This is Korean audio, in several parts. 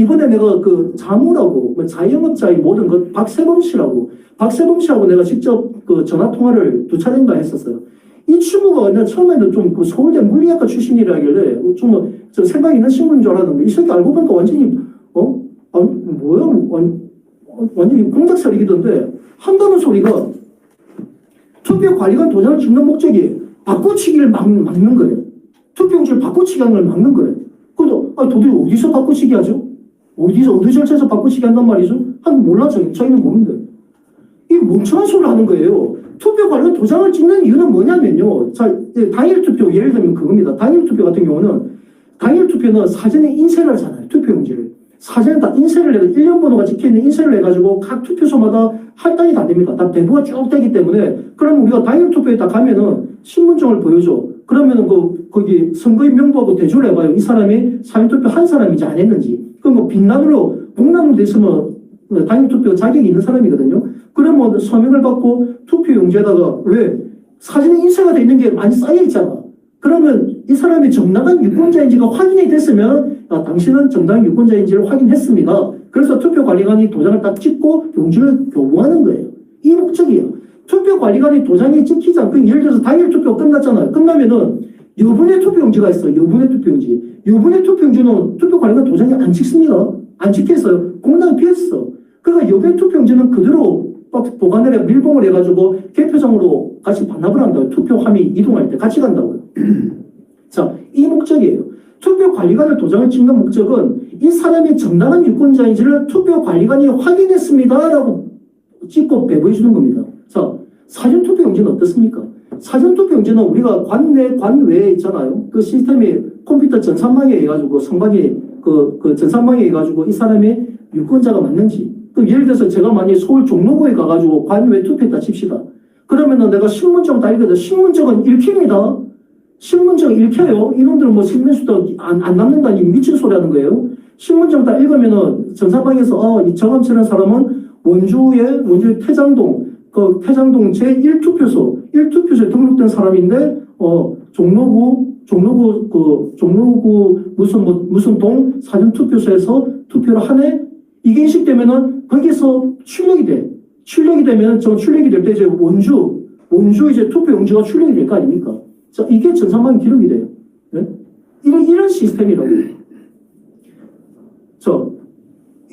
이번에 내가 그 자무라고, 자영업자의 모든 것, 박세범 씨라고 내가 직접 그 전화 통화를 2차례인가 했었어요. 이 친구가 내가 처음에는 좀 그 서울대 물리학과 출신이라길래 좀 생각 있는 친구인 줄 알았는데 이 새끼 알고 보니까 완전히, 완전히 공작살이기던데 한다는 소리가 투표관리관 도장을 찍는 목적이 바꿔치기를 막는 거예요. 투표용지를 바꿔치기 하는 걸 막는 거예요. 그래도 도대체 어디서 바꿔치기 하죠? 어느 절차에서 바꿔치기 한단 말이죠? 몰라, 저희는 모르는데. 이 멍청한 소리를 하는 거예요. 투표관리관 도장을 찍는 이유는 뭐냐면요. 자, 당일 투표, 예를 들면 그겁니다. 당일 투표 같은 경우는, 당일 투표는 사전에 인쇄를 하잖아요. 투표용지를. 사전에 다 인쇄를 해서 1년 번호가 찍혀있는 인쇄를 해가지고 각 투표소마다 할당이 다 됩니다. 다 배부가 쭉 되기 때문에. 그럼 우리가 당일 투표에 딱 가면은 신분증을 보여줘. 그러면은 거기 선거인 명부하고 대조를 해봐요. 이 사람이 사전투표 한 사람인지 안 했는지. 그럼 뭐 빛나누로, 복나누로 돼 있으면 당일 투표 자격이 있는 사람이거든요. 그러면 서명을 받고 투표용지에다가 왜? 사전에 인쇄가 돼 있는 게 많이 쌓여있잖아. 그러면 이 사람이 정당한 유권자인지가 확인이 됐으면 당신은 정당한 유권자인지를 확인했습니다. 그래서 투표관리관이 도장을 딱 찍고 용지를 교부하는 거예요. 이 목적이에요. 투표관리관이 도장이 찍히지 않고 예를 들어서 당일 투표 끝났잖아요. 끝나면은 여분의 투표용지가 있어요. 여분의 투표용지. 여분의 투표용지는 투표관리관 도장이 안 찍습니다. 안 찍혔어요. 공당이 피했어. 그러니까 여분의 투표용지는 그대로 보관을 해, 밀봉을 해가지고 개표장으로 같이 반납을 한다고요. 투표함이 이동할 때 같이 간다고요. 자, 이 목적이에요. 투표관리관을 도장을 찍는 목적은 이 사람이 정당한 유권자인지를 투표관리관이 확인했습니다라고 찍고 배부해 주는 겁니다. 자, 사전투표용지는 어떻습니까? 사전투표용지는 우리가 관내, 관외에 있잖아요. 그 시스템이 컴퓨터 전산망에 해가지고 성방이 그 전산망에 해가지고 이 사람이 유권자가 맞는지. 그 예를 들어서 제가 만약에 서울 종로구에 가가지고 관외 투표했다 칩시다. 그러면은 내가 신분증 다 읽어도 신분증은 읽힙니다. 신분증 읽혀요. 이놈들은 뭐 신분수도 안 남는다니 미친 소리 하는 거예요. 신분증 다 읽으면은 전산방에서 이 정함치는 사람은 원주의 태장동 제1투표소에 등록된 사람인데 종로구 무슨 동 사전투표소에서 투표를 하네. 이게 인식되면은 거기서 출력이 되면 출력이 될 때 이제 원주 이제 투표용지가 출력이 될 거 아닙니까? 자, 이게 전산망 기록이 돼요. 네? 이런 시스템이라고. 자,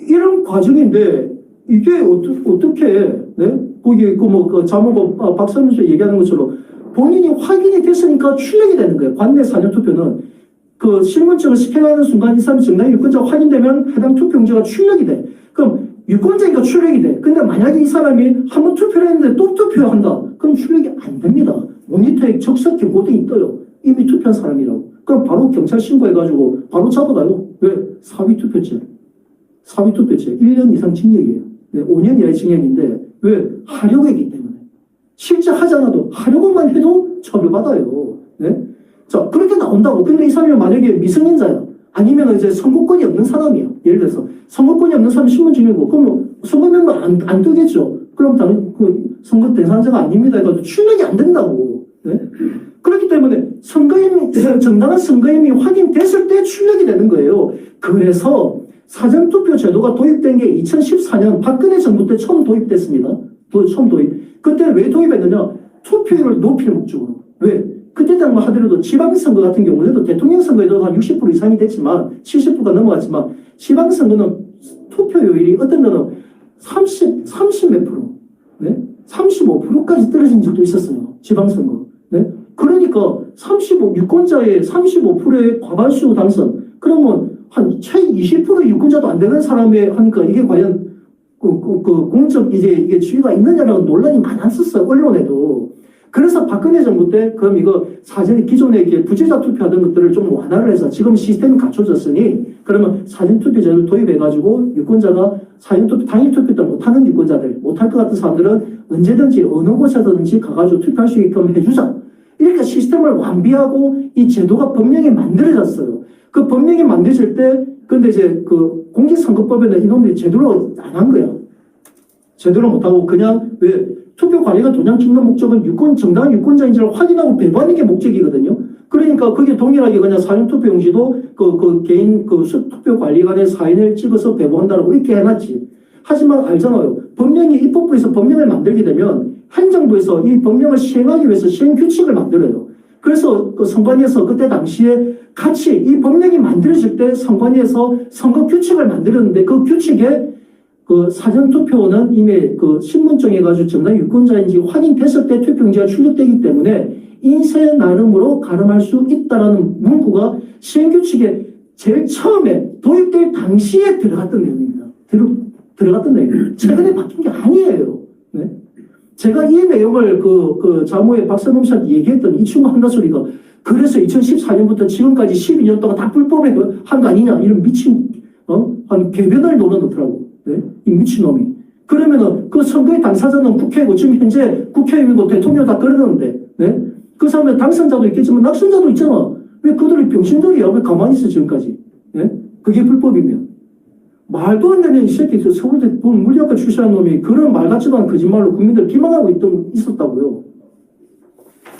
이런 과정인데, 이게 어떻게, 네? 거기, 자모고 박선민 씨 얘기하는 것처럼 본인이 확인이 됐으니까 출력이 되는 거예요. 관내 사전투표는. 그 신분증을 스캔하는 순간 이 사람이 정당한 유권자가 확인되면 해당 투표용지가 출력이 돼. 그럼 유권자니까 출력이 돼. 근데 만약에 이 사람이 한번 투표를 했는데 또 투표한다. 그럼 출력이 안 됩니다. 모니터에 적석 경고등이 떠요. 이미 투표한 사람이라고. 그럼 바로 경찰 신고해가지고 바로 잡아가요. 왜? 사비투표죄. 1년 이상 징역이에요. 네, 5년 이하의 징역인데 왜? 하려고 했기 때문에. 실제 하지 않아도 하려고만 해도 처벌받아요. 네? 자, 그렇게 나온다고. 근데 이 사람이 만약에 미성년자야. 아니면 이제 선거권이 없는 사람이야. 예를 들어서 선거권이 없는 사람이 신분증이고 그럼 선거명단 안 뜨겠죠. 그럼 다른 선거 대상자가 아닙니다. 해가지고 출력이 안 된다고. 네? 그렇기 때문에 정당한 선거임이 확인됐을 때 출력이 되는 거예요. 그래서 사전투표 제도가 도입된 게 2014년 박근혜 정부 때 처음 도입됐습니다. 처음 도입. 그때 왜 도입했느냐? 투표율을 높일 목적으로. 왜? 그때 당만 하더라도 지방선거 같은 경우에도 대통령 선거에도 한 60% 이상이 됐지만 70%가 넘어갔지만 지방선거는 투표율이 어떤 데는 30 몇 프로, 네? 35%까지 떨어진 적도 있었어요. 지방선거. 네? 그러니까 유권자의 35%의 과반수 당선. 그러면 한 최 20% 유권자도 안 되는 사람에 하니까 이게 과연 공적 이게 지위가 있느냐라는 논란이 많았었어요. 언론에도. 그래서 박근혜 정부 때 그럼 이거 사전에 기존에 이렇게 부재자 투표하던 것들을 좀 완화를 해서 지금 시스템이 갖춰졌으니 그러면 사전투표제를 도입해가지고 유권자가 사전투표, 당일 투표 때 못하는 유권자들, 못할 것 같은 사람들은 언제든지 어느 곳에든지 가가지고 투표할 수 있게끔 해주자. 이렇게 시스템을 완비하고 이 제도가 법령에 만들어졌어요. 그 법령이 만들어질 때 근데 이제 그 공직선거법에는 이놈들이 제대로 안 한 거야. 제대로 못하고 그냥 왜 투표관리관 도장 찍는 목적은 정당한 유권자인지를 확인하고 배부하는 게 목적이거든요. 그럼 그러니까 그게 동일하게 그냥 사전투표용지도 그 개인 그 투표관리관의 사인을 찍어서 배부한다라고 이렇게 해놨지. 하지만 알잖아요. 법령이 입법부에서 법령을 만들게 되면 행정부에서 이 법령을 시행하기 위해서 시행규칙을 만들어요. 그래서 그 선관위에서 그때 당시에 같이 이 법령이 만들어질 때 선관위에서 선거규칙을 만들었는데 그 규칙에 그 사전투표는 이미 그 신분증해가지고 정당 유권자인지 확인됐을 때 투표용지가 출력되기 때문에 인쇄 나름으로 가름할 수 있다라는 문구가 시행규칙에 제일 처음에 도입될 당시에 들어갔던 내용입니다. 들어갔던 내용입니다. 최근에 바뀐 게 아니에요. 네? 제가 이 내용을 그 자모의 박선범 씨한테 얘기했더니 이 친구 한다 소리가 그래서 2014년부터 지금까지 12년 동안 다 불법에 한 거 아니냐 이런 미친 한 궤변을 노려놓더라고. 네? 이 미친놈이. 그러면은 그 선거의 당사자는 국회이고 지금 현재 국회의원이고 대통령 다 그러는데 네? 그 사람의 당선자도 있겠지만 낙선자도 있잖아. 왜 그들이 병신들이야? 왜 가만히 있어 지금까지? 네? 그게 불법이면. 말도 안 되는 이 새끼, 서울대 물리학과 출신한 놈이 그런 말 같지도 않은 거짓말로 국민들 기망하고 있었다고요.